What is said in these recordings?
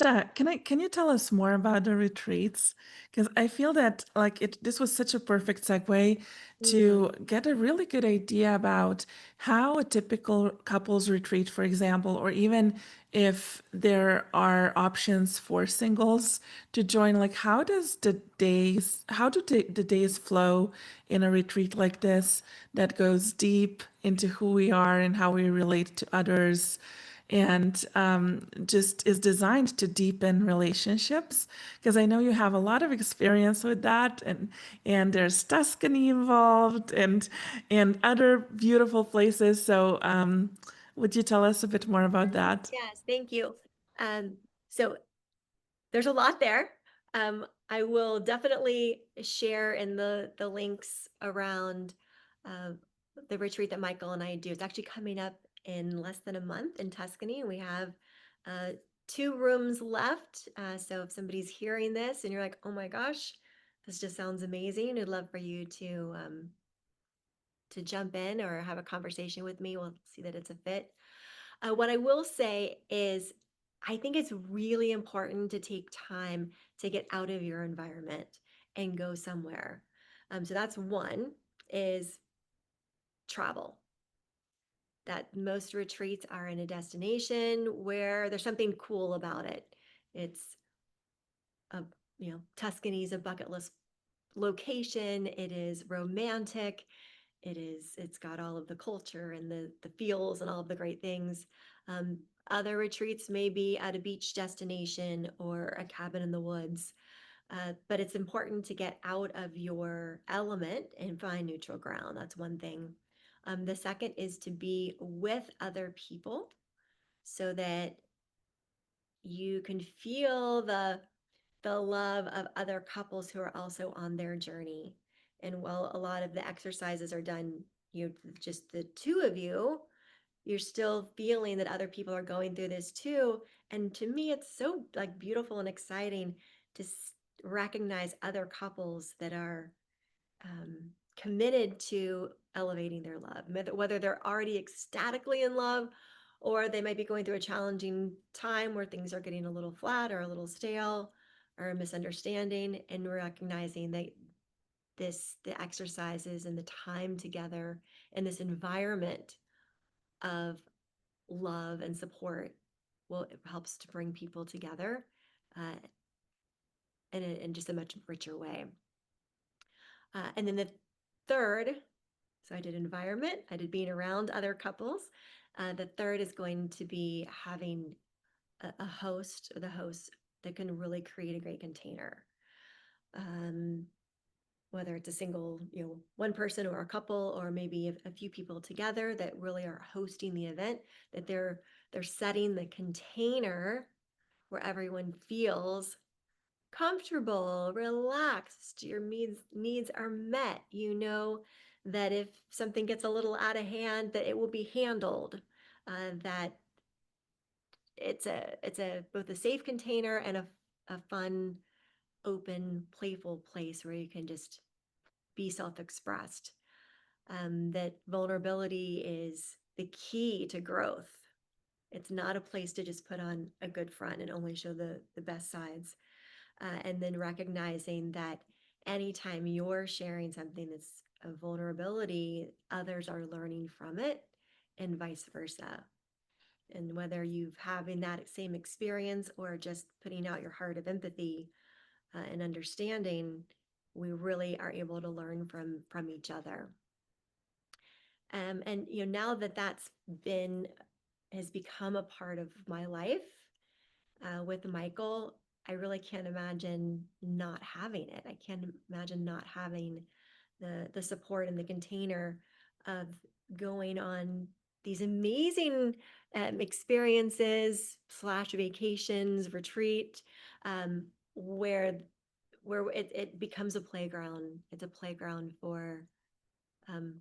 Krista, can you tell us more about the retreats? Because I feel that this was such a perfect segue to Mm, get a really good idea about how a typical couples retreat, for example, or even if there are options for singles to join, like how do the days flow in a retreat like this that goes deep into who we are and how we relate to others? And just is designed to deepen relationships, because I know you have a lot of experience with that, and there's Tuscany involved and other beautiful places. So would you tell us a bit more about that? yes, thank you. Um, so there's a lot there. I will definitely share in the links around uh, the retreat that Michael and I do. It's actually coming up in less than a month in Tuscany. We have uh, 2 rooms left. So if somebody's hearing this and you're like, oh my gosh, this just sounds amazing, I'd love for you to jump in or have a conversation with me. We'll see that it's a fit. What I will say is, I think it's really important to take time to get out of your environment and go somewhere. So that's one is travel. That most retreats are in a destination where there's something cool about it. It's a Tuscany's a bucket list location. It is romantic. It's got all of the culture and the feels and all of the great things. um, Other retreats may be at a beach destination or a cabin in the woods, but it's important to get out of your element and find neutral ground. That's one thing. The second is to be with other people so that you can feel the love of other couples who are also on their journey. And while a lot of the exercises are done, just the two of you, you're still feeling that other people are going through this too. And to me, it's so like beautiful and exciting to recognize other couples that are committed to elevating their love, whether they're already ecstatically in love or they might be going through a challenging time where things are getting a little flat or a little stale or a misunderstanding, and recognizing that the exercises and the time together in this environment of love and support will it helps to bring people together uh, in just a much richer way. And then the third, so I did environment, I did being around other couples. The third is going to be having a host or the host that can really create a great container. Um, Whether it's a single, one person or a couple, or maybe a few people together that really are hosting the event, that they're setting the container where everyone feels comfortable, relaxed, your needs are met. You know that if something gets a little out of hand, that it will be handled. That it's a both a safe container and a fun, open, playful place where you can just be self-expressed. That vulnerability is the key to growth. It's not a place to just put on a good front and only show the best sides. And then recognizing that anytime you're sharing something that's a vulnerability, others are learning from it, and vice versa. And whether you've having that same experience or just putting out your heart of empathy and understanding, we really are able to learn from each other. And now that that's been has become a part of my life with Michael, I really can't imagine not having it. I can't imagine not having the support and the container of going on these amazing experiences slash vacations, retreat, um, where it becomes a playground. It's a playground for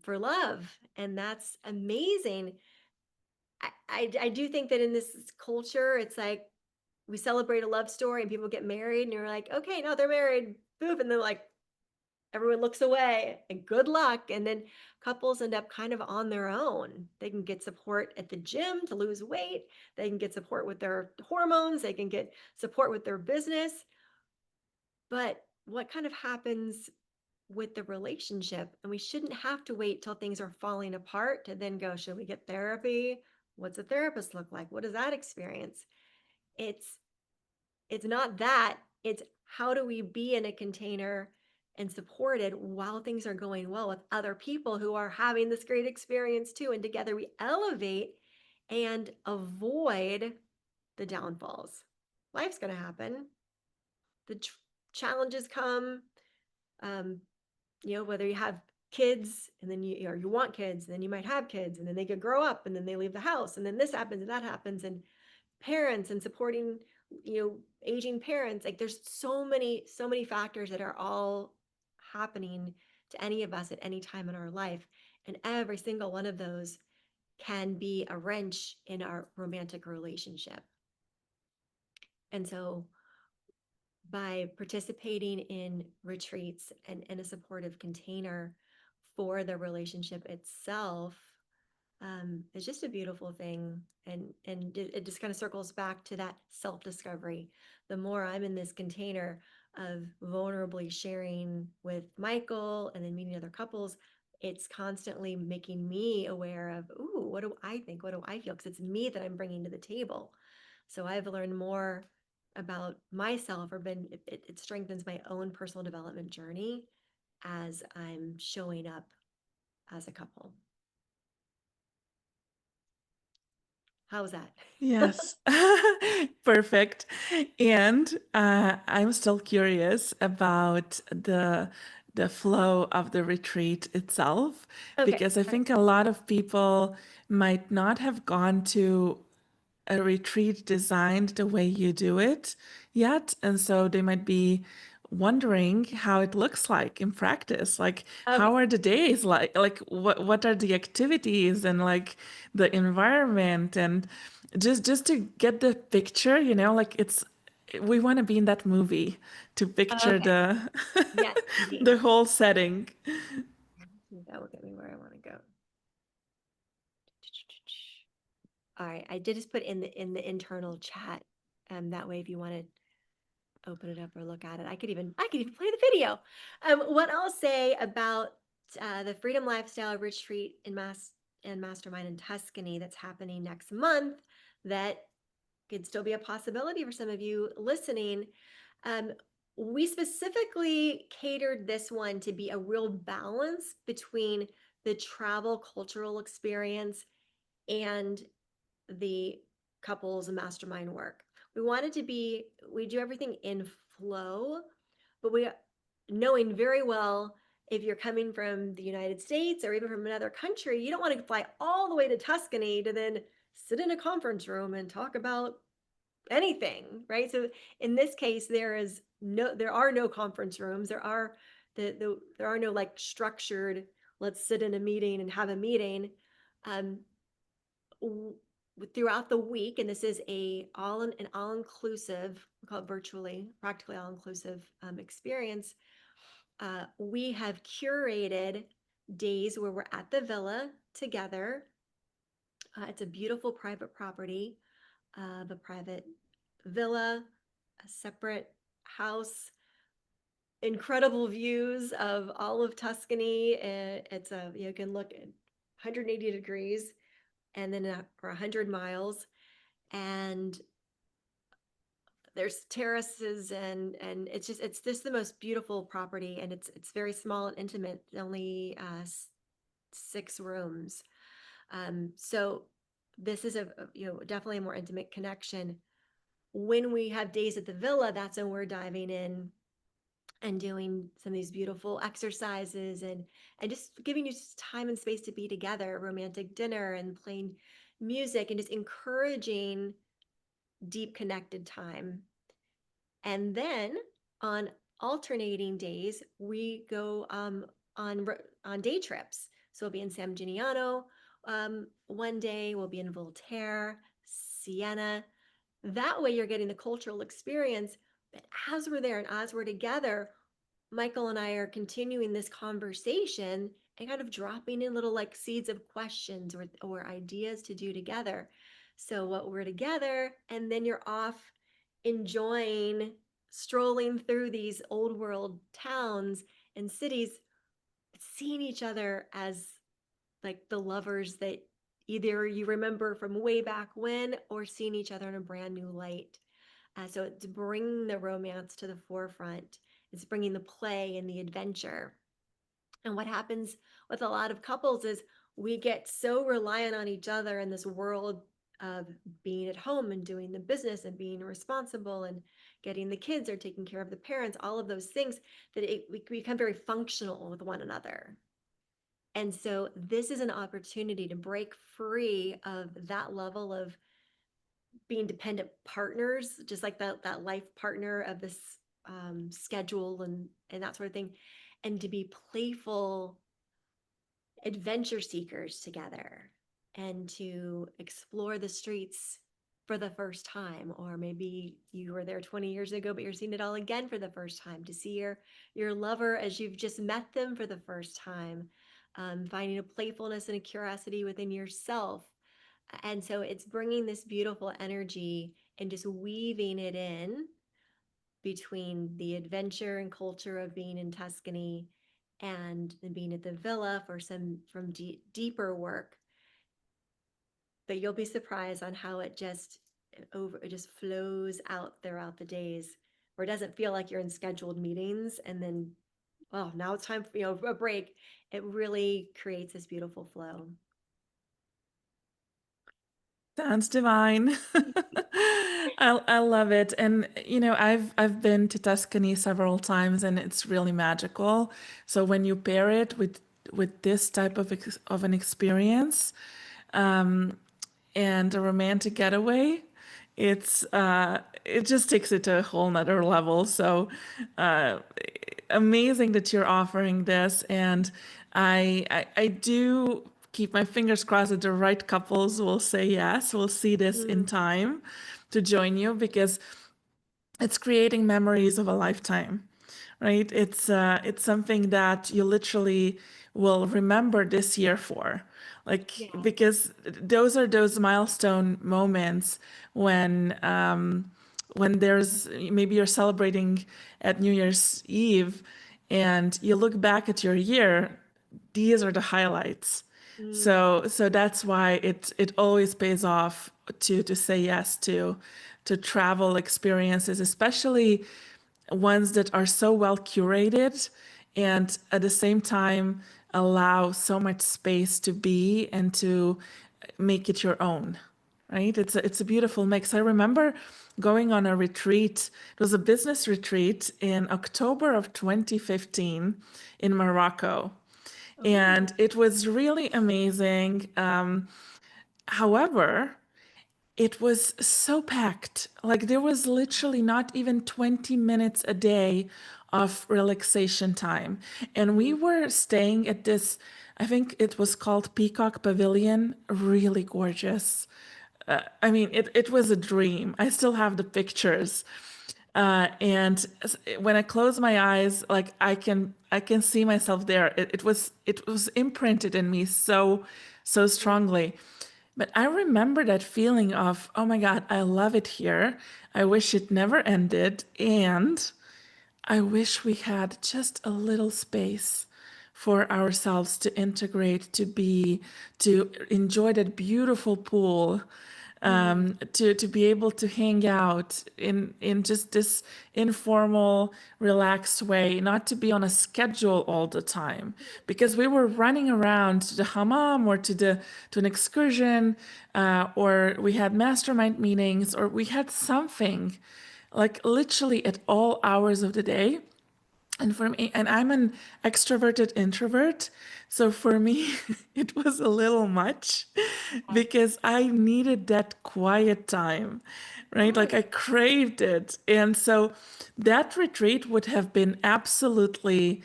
love, and that's amazing. I do think that in this culture, it's like we celebrate a love story and people get married and you're like, okay, no, they're married, boop, and they're like, everyone looks away and good luck. And then couples end up kind of on their own. They can get support at the gym to lose weight. They can get support with their hormones. They can get support with their business. But what kind of happens with the relationship? And we shouldn't have to wait till things are falling apart to then go, should we get therapy? What's a therapist look like? What does that experience? It's it's not that. It's how do we be in a container and supported while things are going well with other people who are having this great experience too. And together we elevate and avoid the downfalls. Life's going to happen. The challenges come. Um, whether you have kids and then or you want kids, and then you might have kids, and then they could grow up, and then they leave the house, and then this happens and that happens, and parents and supporting aging parents. Like there's so many factors that are all happening to any of us at any time in our life, and every single one of those can be a wrench in our romantic relationship. And so by participating in retreats and in a supportive container for the relationship itself, it's just a beautiful thing. And it just kind of circles back to that self-discovery. The more I'm in this container of vulnerably sharing with Michael and then meeting other couples, it's constantly making me aware of, ooh, what do I think? What do I feel? Because it's me that I'm bringing to the table. So I've learned more about myself, or it strengthens my own personal development journey as I'm showing up as a couple. How's that? Yes, perfect. And I'm still curious about the flow of the retreat itself, Okay. because I All right. think a lot of people might not have gone to a retreat designed the way you do it yet. And so they might be wondering how it looks like in practice. Like, Okay. how are the days like what are the activities and like the environment, and just to get the picture, like it's we want to be in that movie to picture Okay. the Yes, indeed. the whole setting. That will get me where I want to go. All right. I did just put in the internal chat. That way, if you want to open it up or look at it, I could even play the video. What I'll say about the Freedom Lifestyle Retreat and Mastermind in Tuscany that's happening next month, that could still be a possibility for some of you listening. Um, we specifically catered this one to be a real balance between the travel cultural experience and the couples and mastermind work. We do everything in flow, but we knowing very well if you're coming from the United States or even from another country, you don't want to fly all the way to Tuscany to then sit in a conference room and talk about anything, right? So in this case, there are no conference rooms. There are no like structured, let's sit in a meeting and have a meeting. Um, Throughout the week, and this is an all-inclusive, we call it virtually, practically all-inclusive experience. We have curated days where we're at the villa together. It's a beautiful private property, a private villa, a separate house, incredible views of all of Tuscany. It's you can look at 180 degrees and then for 100 miles. And there's terraces, and it's just the most beautiful property, and it's very small and intimate, only 6 rooms. So this is definitely a more intimate connection. When we have days at the villa, that's when we're diving in and doing some of these beautiful exercises, and just giving you just time and space to be together, romantic dinner and playing music, and just encouraging deep connected time. And then on alternating days, we go on day trips. So we'll be in San Gimignano one day, we'll be in Voltaire, Siena. That way you're getting the cultural experience. But as we're there and as we're together, Michael and I are continuing this conversation and kind of dropping in little like seeds of questions or ideas to do together. So what we're together, and then you're off enjoying strolling through these old world towns and cities, seeing each other as like the lovers that either you remember from way back when or seeing each other in a brand new light. So it's bringing the romance to the forefront. It's bringing the play and the adventure. And what happens with a lot of couples is we get so reliant on each other in this world of being at home and doing the business and being responsible and getting the kids or taking care of the parents, all of those things that we become very functional with one another. And so this is an opportunity to break free of that level of being dependent partners, just like that life partner of this schedule and that sort of thing, and to be playful adventure seekers together and to explore the streets for the first time, or maybe you were there 20 years ago but you're seeing it all again for the first time, to see your lover as you've just met them for the first time, finding a playfulness and a curiosity within yourself. And so it's bringing this beautiful energy and just weaving it in between the adventure and culture of being in Tuscany and then being at the villa for some from deeper work. But you'll be surprised on how it just flows out throughout the days, where it doesn't feel like you're in scheduled meetings and then, well, now it's time for a break. It really creates this beautiful flow. Sounds divine. I love it. And I've been to Tuscany several times and it's really magical. So when you pair it with this type of an experience, and a romantic getaway, it just takes it to a whole nother level. So uh, amazing that you're offering this, and I do keep my fingers crossed that the right couples will say yes. We'll see this in Mm, time to join you because it's creating memories of a lifetime, right? It's something that you literally will remember this year for, like yeah. because those are those milestone moments when there's maybe you're celebrating at New Year's Eve and you look back at your year, these are the highlights. Mm, So that's why it always pays off to say yes to travel experiences, especially ones that are so well curated and at the same time allow so much space to be and to make it your own, right? It's a beautiful mix. I remember going on a retreat. It was a business retreat in October of 2015 in Morocco, and oh, it was really amazing. However, it was so packed. Like there was literally not even 20 minutes a day of relaxation time. And we mm, were staying at this, I think it was called Peacock Pavilion, really gorgeous. I mean, it was a dream. I still have the pictures. When I close my eyes, like I can see myself there. It was imprinted in me so mm, strongly. But I remember that feeling of, oh my God, I love it here. I wish it never ended. And I wish we had just a little space for ourselves to integrate, to enjoy that beautiful pool, mm, to be able to hang out in just this informal, relaxed way, not to be on a schedule all the time, because we were running around to the hammam or to an excursion, or we had mastermind meetings, or we had something, like literally at all hours of the day. And for me, and I'm an extroverted introvert, so for me, it was a little much yeah, because I needed that quiet time, of right? Like course. I craved it. And so that retreat would have been absolutely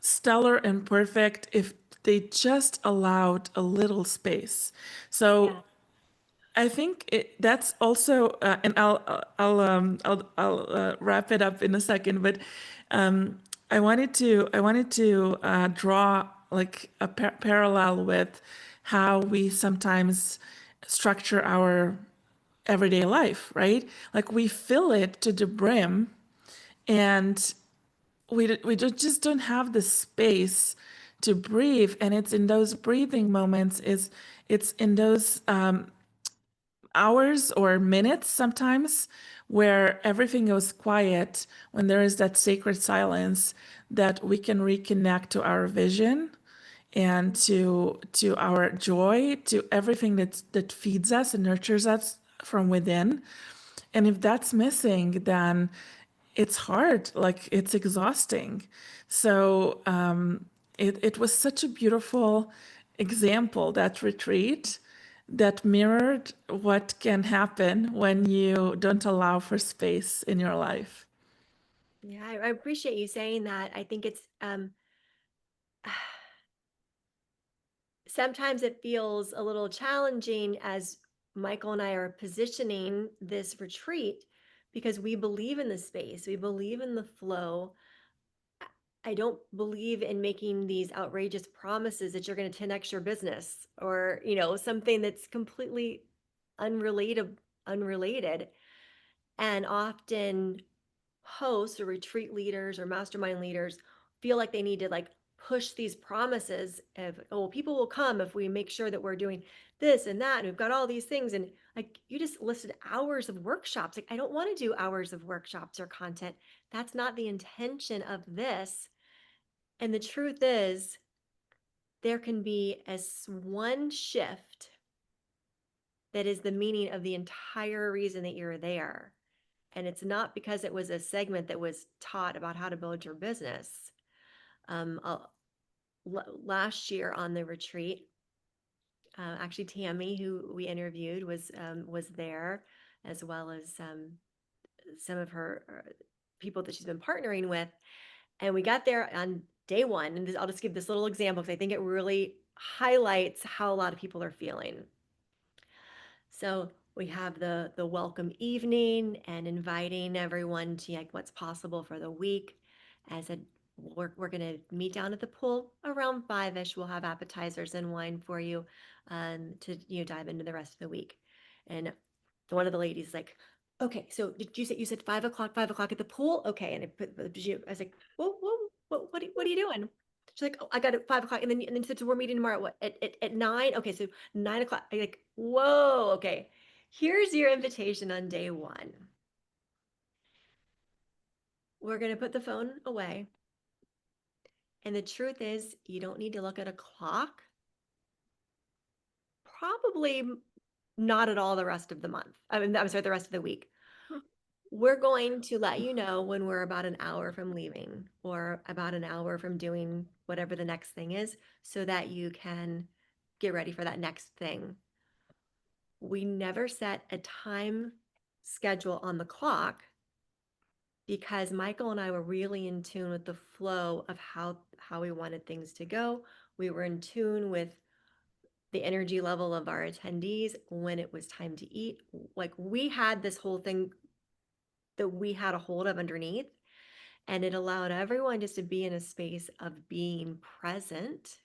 stellar and perfect if they just allowed a little space. So Yeah. I think that's also, and I'll wrap it up in a second, but I wanted to draw like a parallel with how we sometimes structure our everyday life, right? Like we fill it to the brim, and we just don't have the space to breathe. And it's in those breathing moments, it's in those hours or minutes sometimes where everything goes quiet, when there is that sacred silence, that we can reconnect to our vision and to our joy, to everything that feeds us and nurtures us from within. And if that's missing, then it's hard, like it's exhausting. So it was such a beautiful example, that retreat, that mirrored what can happen when you don't allow for space in your life. Yeah, I appreciate you saying that. I think it's sometimes it feels a little challenging as Michael and I are positioning this retreat because we believe in the space, we believe in the flow. I don't believe in making these outrageous promises that you're going to 10x your business or, something that's completely unrelated. And often hosts or retreat leaders or mastermind leaders feel like they need to like push these promises of, oh, people will come if we make sure that we're doing this and that and we've got all these things. And like you just listed hours of workshops. Like I don't want to do hours of workshops or content. That's not the intention of this. And the truth is, there can be as one shift that is the meaning of the entire reason that you're there. And it's not because it was a segment that was taught about how to build your business. Um, uh, Last year on the retreat, actually Tammy, who we interviewed, was there, as well as some of her people that she's been partnering with. And we got there on day one, and I'll just give this little example because I think it really highlights how a lot of people are feeling. So we have the welcome evening and inviting everyone to like what's possible for the week. As I said, we're going to meet down at the pool around 5ish. We'll have appetizers and wine for you to dive into the rest of the week. And one of the ladies is like, okay, so did you said 5 o'clock, 5 o'clock at the pool? Okay. And I was like, whoa, whoa, what are you doing? She's like, oh, I got it 5 o'clock. And then said, so we're meeting tomorrow at 9. Okay. So 9 o'clock. I'm like, whoa, okay. Here's your invitation on day one. We're going to put the phone away. And the truth is, you don't need to look at a clock. Probably not at all the rest of the month. I'm sorry, the rest of the week. We're going to let you know when we're about an hour from leaving or about an hour from doing whatever the next thing is so that you can get ready for that next thing. We never set a time schedule on the clock because Michael and I were really in tune with the flow of how we wanted things to go. We were in tune with the energy level of our attendees when it was time to eat. Like we had this whole thing that we had a hold of underneath, and it allowed everyone just to be in a space of being present,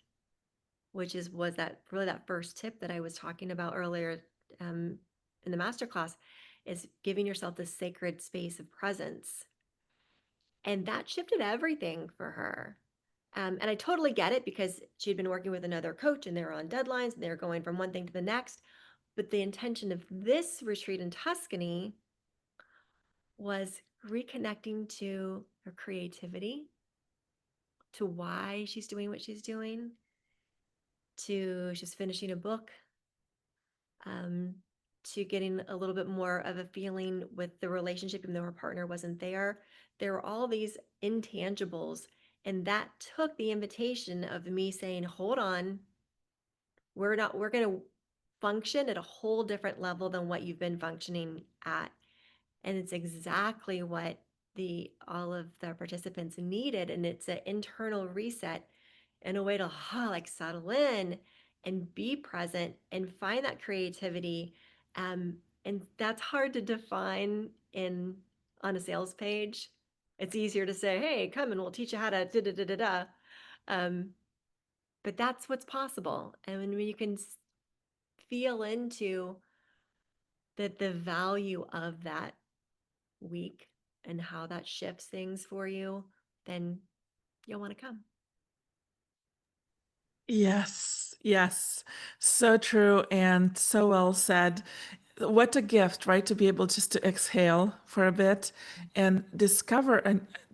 which was that really that first tip that I was talking about earlier in the masterclass, is giving yourself this sacred space of presence. And that shifted everything for her. And I totally get it because she'd been working with another coach and they were on deadlines and they were going from one thing to the next. But the intention of this retreat in Tuscany was reconnecting to her creativity, to why she's doing what she's doing, to she's finishing a book, um, to getting a little bit more of a feeling with the relationship, even though her partner wasn't there. There were all these intangibles. And that took the invitation of me saying, hold on, we're going to function at a whole different level than what you've been functioning at. And it's exactly what the all of the participants needed. And it's an internal reset and a way to like settle in and be present and find that creativity. And that's hard to define in on a sales page. It's easier to say, "Hey, come and we'll teach you how to da da da da da." Um, but that's what's possible. And when you can feel into the value of that week and how that shifts things for you, then you'll want to come. Yes, yes. So true and so well said. What a gift, right? To be able just to exhale for a bit and discover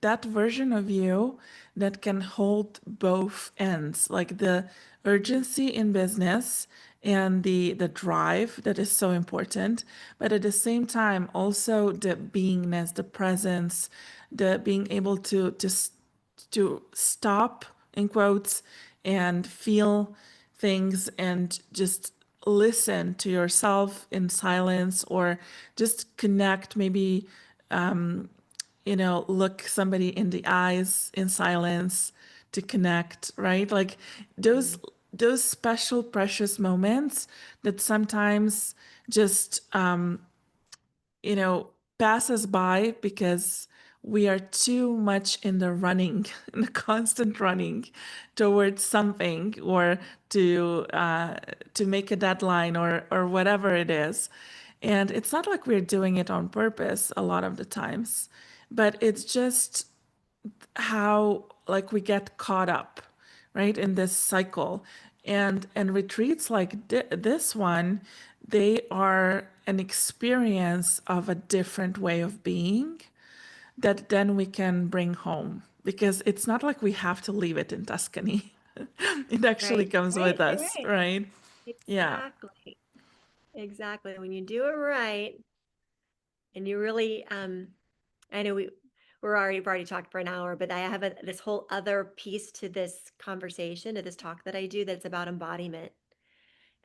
that version of you that can hold both ends, like the urgency in business and the drive that is so important, but at the same time also the beingness, the presence, the being able to just to stop in quotes and feel things and just listen to yourself in silence or just connect maybe look somebody in the eyes in silence to connect, right? Like those Mhm. those special precious moments that sometimes just pass us by because we are too much in the running, in the constant running towards something or to make a deadline or whatever it is. And it's not like we're doing it on purpose a lot of the times, but it's just how like we get caught up, right, in this cycle. And retreats like this one, they are an experience of a different way of being that then we can bring home because it's not like we have to leave it in Tuscany. It actually Right, comes with right, right, us, right. right? Yeah. Exactly. Exactly. When you do it right and you really, I know we've already talked for an hour, but I have this whole other piece to this conversation, to this talk that I do that's about embodiment.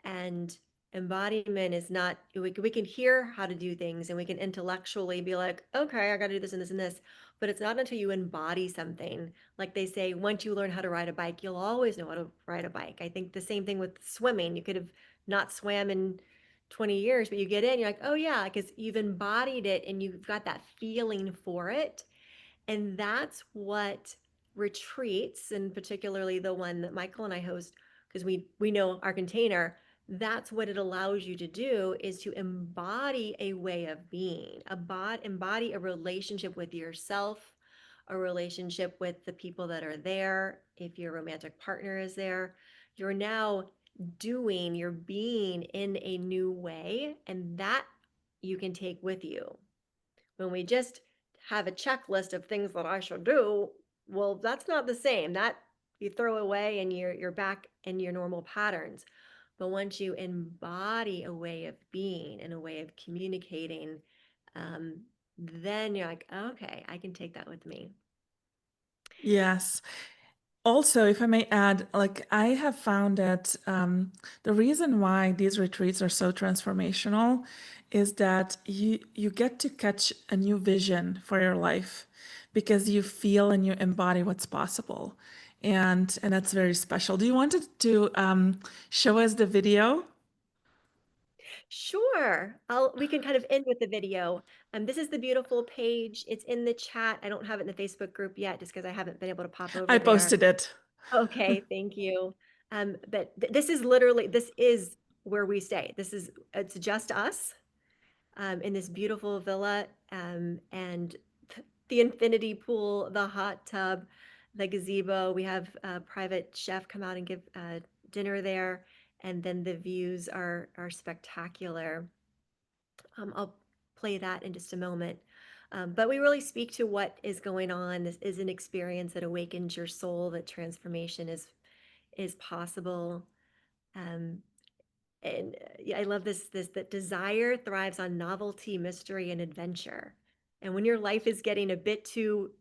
And embodiment is not, we can hear how to do things and we can intellectually be like, okay, I got to do this and this and this. But it's not until you embody something. Like they say, once you learn how to ride a bike, you'll always know how to ride a bike. I think the same thing with swimming. You could have not swam in 20 years, but you get in, you're like, oh yeah, because you've embodied it and you've got that feeling for it. And that's what retreats, and particularly the one that Michael and I host, because we know our container, that's what it allows you to do is to embody a way of being, embody a relationship with yourself, a relationship with the people that are there. If your romantic partner is there, you're now you're being in a new way, and that you can take with you. When we just have a checklist of things that I should do, well, that's not the same. That you throw away and you're back in your normal patterns. But once you embody a way of being and a way of communicating, um, then you're like, okay, I can take that with me. Yes. Also, if I may add, like I have found that the reason why these retreats are so transformational is that you get to catch a new vision for your life because you feel and you embody what's possible, and that's very special. Do you want to show us the video? Sure. We can kind of end with the video. This is the beautiful page. It's in the chat. I don't have it in the Facebook group yet just because I haven't been able to pop I over there. posted it. Okay, thank you. But this is where we stay. It's just us in this beautiful villa, and the infinity pool, the hot tub, the gazebo. We have a private chef come out and give dinner there, and then the views are spectacular. I'll play that in just a moment. But we really speak to what is going on. This is an experience that awakens your soul, that transformation is possible. Um, and yeah, I love this that desire thrives on novelty, mystery, and adventure. And when your life is getting a bit too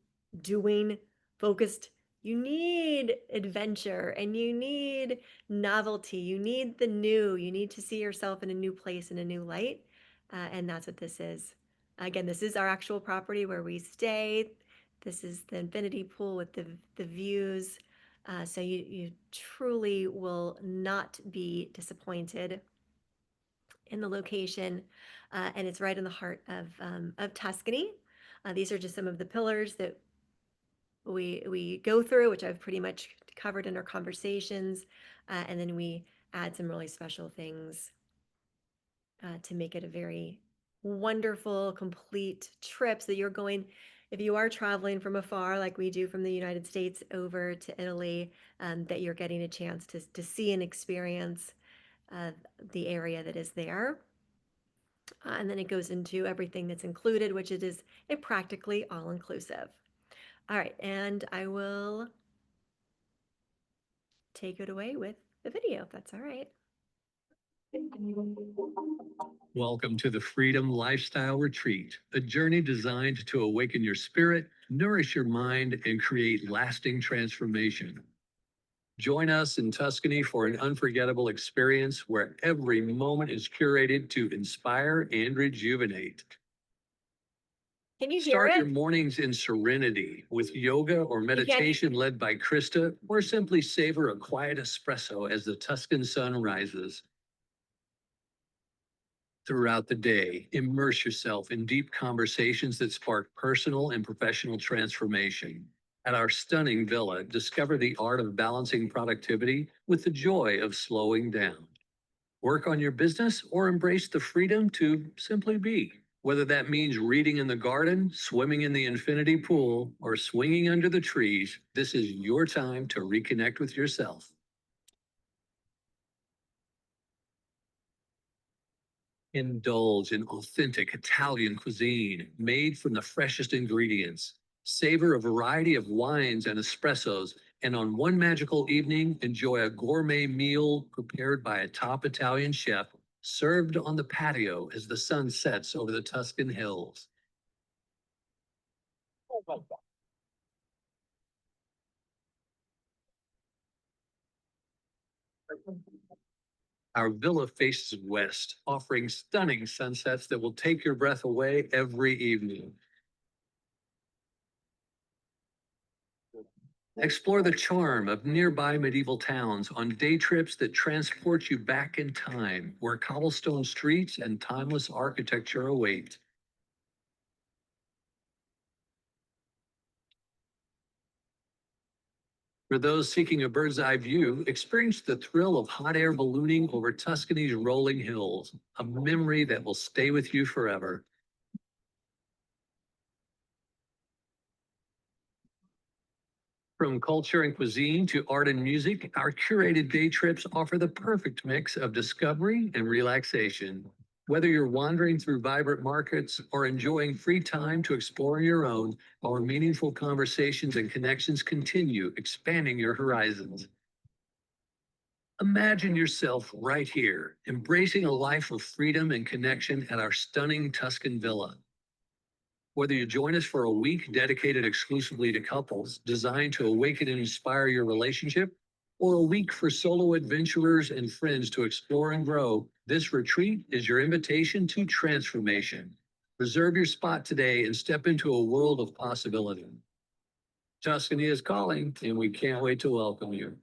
doing focused, you need adventure and you need novelty. You need the new. You need to see yourself in a new place, in a new light. And that's what this is. Again, this is our actual property where we stay. This is the infinity pool with the views. So you truly will not be disappointed in the location, and it's right in the heart of Tuscany. These are just some of the pillars that we go through, which I've pretty much covered in our conversations, and then we add some really special things to make it a very wonderful, complete trip. So you're going, if you are traveling from afar, like we do from the United States over to Italy, that you're getting a chance to see and experience uh, the area that is there. And then it goes into everything that's included, which it is a practically all inclusive. All right, and I will take it away with the video, if that's all right. Welcome to the Freedom Lifestyle Retreat, a journey designed to awaken your spirit, nourish your mind, and create lasting transformation. Join us in Tuscany for an unforgettable experience where every moment is curated to inspire and rejuvenate. Can you hear Start your it? mornings in serenity with yoga or You can't. meditation led by Krista, or simply savor a quiet espresso as the Tuscan sun rises. Throughout the day, immerse yourself in deep conversations that spark personal and professional transformation. At our stunning villa, discover the art of balancing productivity with the joy of slowing down. Work on your business or embrace the freedom to simply be. Whether that means reading in the garden, swimming in the infinity pool, or swinging under the trees, this is your time to reconnect with yourself. Indulge in authentic Italian cuisine made from the freshest ingredients. Savor a variety of wines and espressos, and on one magical evening, enjoy a gourmet meal prepared by a top Italian chef, served on the patio as the sun sets over the Tuscan hills. Our villa faces west, offering stunning sunsets that will take your breath away every evening. Explore the charm of nearby medieval towns on day trips that transport you back in time, where cobblestone streets and timeless architecture await. For those seeking a bird's eye view, experience the thrill of hot air ballooning over Tuscany's rolling hills, a memory that will stay with you forever. From culture and cuisine to art and music, our curated day trips offer the perfect mix of discovery and relaxation. Whether you're wandering through vibrant markets or enjoying free time to explore your own, our meaningful conversations and connections continue expanding your horizons. Imagine yourself right here, embracing a life of freedom and connection at our stunning Tuscan villa. Whether you join us for a week dedicated exclusively to couples, designed to awaken and inspire your relationship, or a week for solo adventurers and friends to explore and grow, this retreat is your invitation to transformation. Reserve your spot today and step into a world of possibility. Tuscany is calling, and we can't wait to welcome you.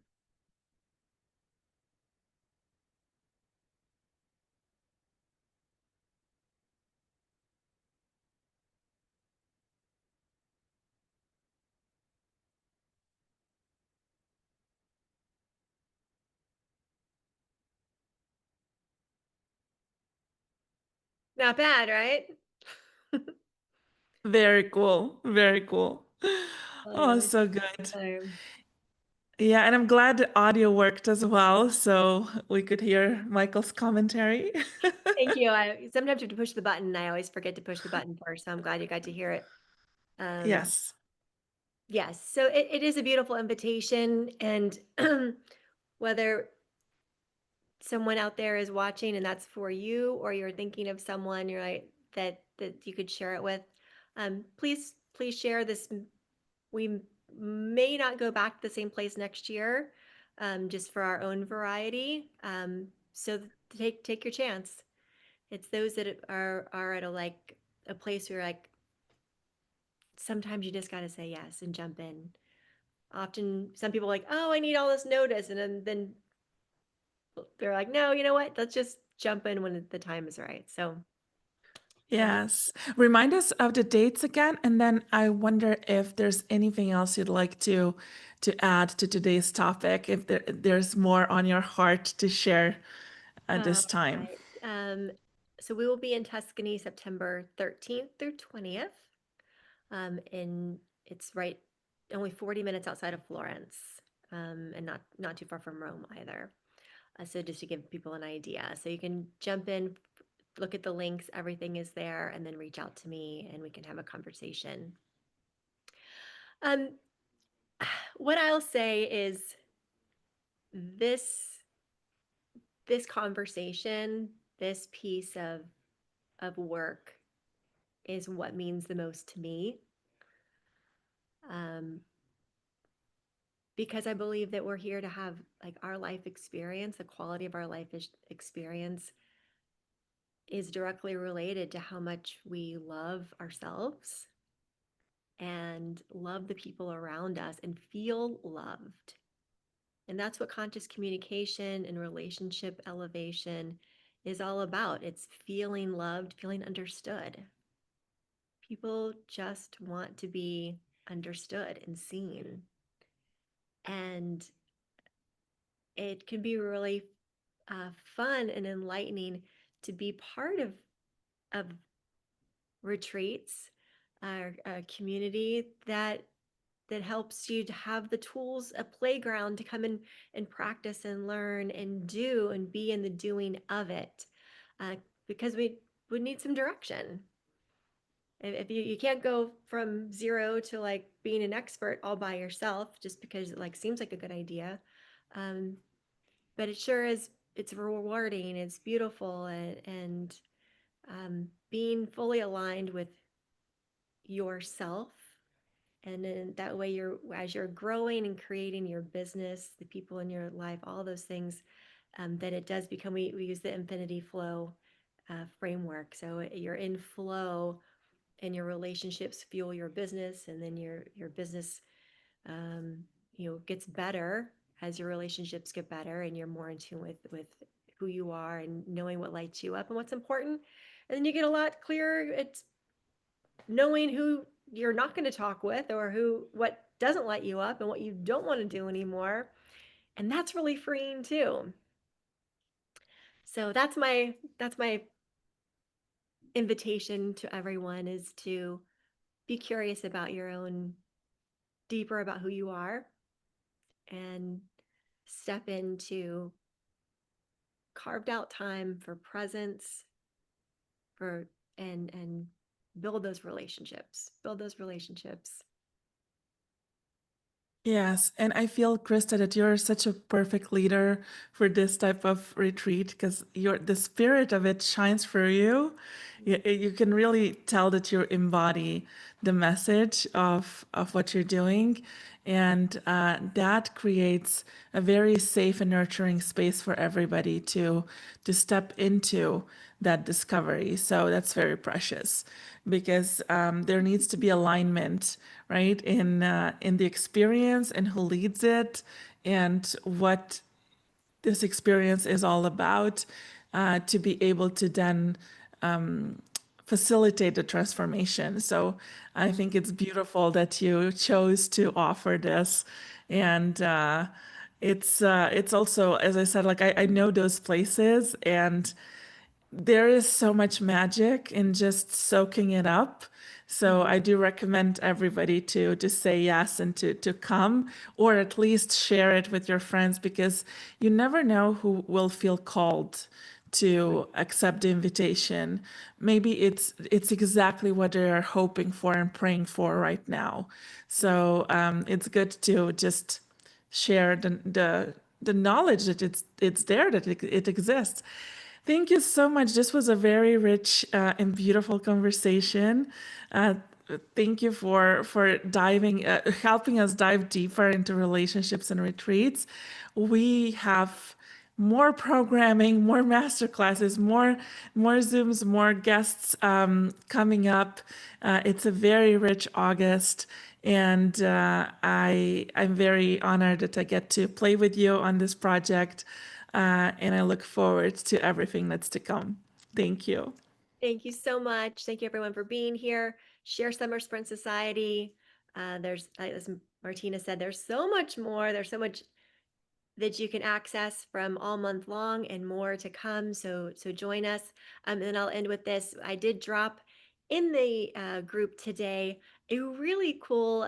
Not bad, right? Very cool. Very cool. Oh, Oh, yeah, so good. time. Yeah, and I'm glad the audio worked as well, so we could hear Michael's commentary. Thank you. I sometimes you have to push the button. I always forget to push the button first, so I'm glad you got to hear it. Um, Yes. yes, so it is a beautiful invitation, and whether someone out there is watching and that's for you, or you're thinking of someone you're like that you could share it with, please share this. We may not go back to the same place next year, just for our own variety. So take your chance. It's those that are at a place where like sometimes you just got to say yes and jump in. Often some people are like, oh, I need all this notice, and then they're like, no, you know what? Let's just jump in when the time is right. So Yes. Remind us of the dates again, and then I wonder if there's anything else you'd like to add to today's topic, if there's more on your heart to share at All this time. right. So we will be in Tuscany September 13th through 20th. And it's right only 40 minutes outside of Florence, and not too far from Rome either. So just to give people an idea. So you can jump in, look at the links, everything is there, and then reach out to me and we can have a conversation. Um, what I'll say is this this conversation, this piece of work is what means the most to me. Um, because I believe that we're here to have like our life experience, the quality of our life experience is directly related to how much we love ourselves and love the people around us and feel loved. And that's what conscious communication and relationship elevation is all about. It's feeling loved, feeling understood. People just want to be understood and seen. And it can be really fun and enlightening to be part of retreats, a community that helps you to have the tools, a playground to come in and practice and learn and do and be in the doing of it, uh, because we would need some direction. If you can't go from zero to like being an expert all by yourself just because it like seems like a good idea, um, but it sure is. It's rewarding. It's beautiful, and being fully aligned with yourself. And then that way, as you're growing and creating your business, the people in your life, all those things, that it does become. We use the infinity flow framework. So you're in flow, and your relationships fuel your business, and then your business um, gets better as your relationships get better and you're more in tune with who you are and knowing what lights you up and what's important. And then you get a lot clearer. It's knowing who you're not going to talk with or what doesn't light you up and what you don't want to do anymore. And that's really freeing too. So that's my invitation to everyone is to be curious about your own, deeper about who you are, and step into carved out time for presence, for and build those relationships. Yes, and I feel, Krista, that you're such a perfect leader for this type of retreat because the spirit of it shines through you. You can really tell that you embody the message of what you're doing, and that creates a very safe and nurturing space for everybody to step into that discovery. So that's very precious because there needs to be alignment, right, in the experience and who leads it and what this experience is all about, to be able to then facilitate the transformation. So I think it's beautiful that you chose to offer this, and it's also, as I said, like I know those places, and there is so much magic in just soaking it up. So I Mhm. do recommend everybody to just say yes and to come, or at least share it with your friends, because you never know who will feel called Right. to accept the invitation. Maybe it's exactly what they are hoping for and praying for right now. Yeah. So it's good to just share the knowledge that it's there, that it exists. Thank you so much. This was a very rich and beautiful conversation. Uh, Thank you for diving, helping us dive deeper into relationships and retreats. We have more programming, more master classes, more Zooms, more guests coming up. It's a very rich August, and I'm very honored that I get to play with you on this project, and I look forward to everything that's to come. Thank you. Thank you so much. Thank you everyone for being here. Share Summer Sprint Society. There's, as Martina said, there's so much more. There's so much that you can access from all month long and more to come. So join us. And then I'll end with this. I did drop in the group today a really cool,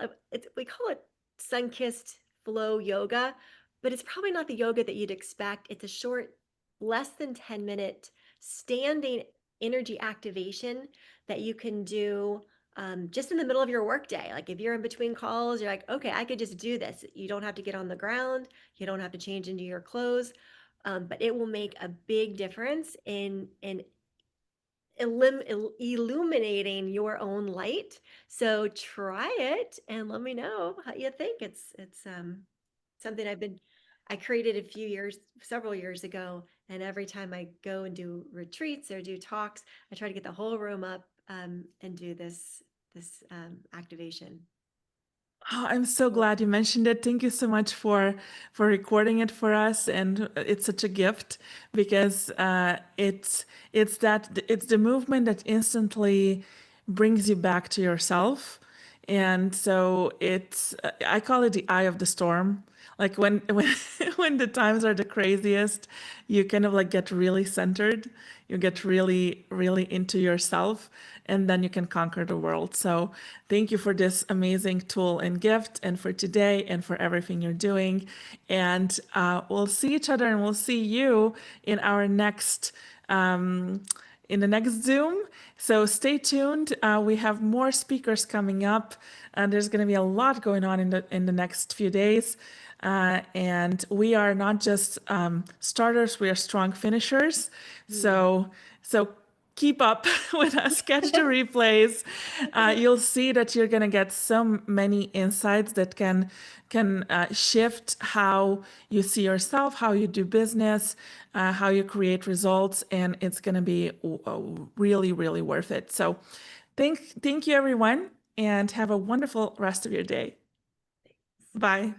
we call it sun-kissed flow yoga, but it's probably not the yoga that you'd expect. It's a short, less than 10-minute standing energy activation that you can do just in the middle of your workday. Like if you're in between calls, you're like, okay, I could just do this. You don't have to get on the ground. You don't have to change into your clothes, but it will make a big difference in illuminating your own light. So try it and let me know how you think. It's something I created several years ago, and every time I go and do retreats or do talks, I try to get the whole room up and do this activation. Oh, I'm so glad you mentioned it. Thank you so much for recording it for us, and it's such a gift because it's the movement that instantly brings you back to yourself, and so it's I call it the eye of the storm. Like when when the times are the craziest, you kind of like get really centered, you get really into yourself, and then you can conquer the world. So thank you for this amazing tool and gift, and for today, and for everything you're doing. And we'll see each other, and we'll see you in our next in the next Zoom. So stay tuned. We have more speakers coming up, and there's going to be a lot going on in the next few days. And we are not just starters; we are strong finishers. So keep up with us. Catch the replays. You'll see that you're going to get so many insights that can shift how you see yourself, how you do business, how you create results, and it's going to be really worth it. So thank you everyone, and have a wonderful rest of your day. Bye.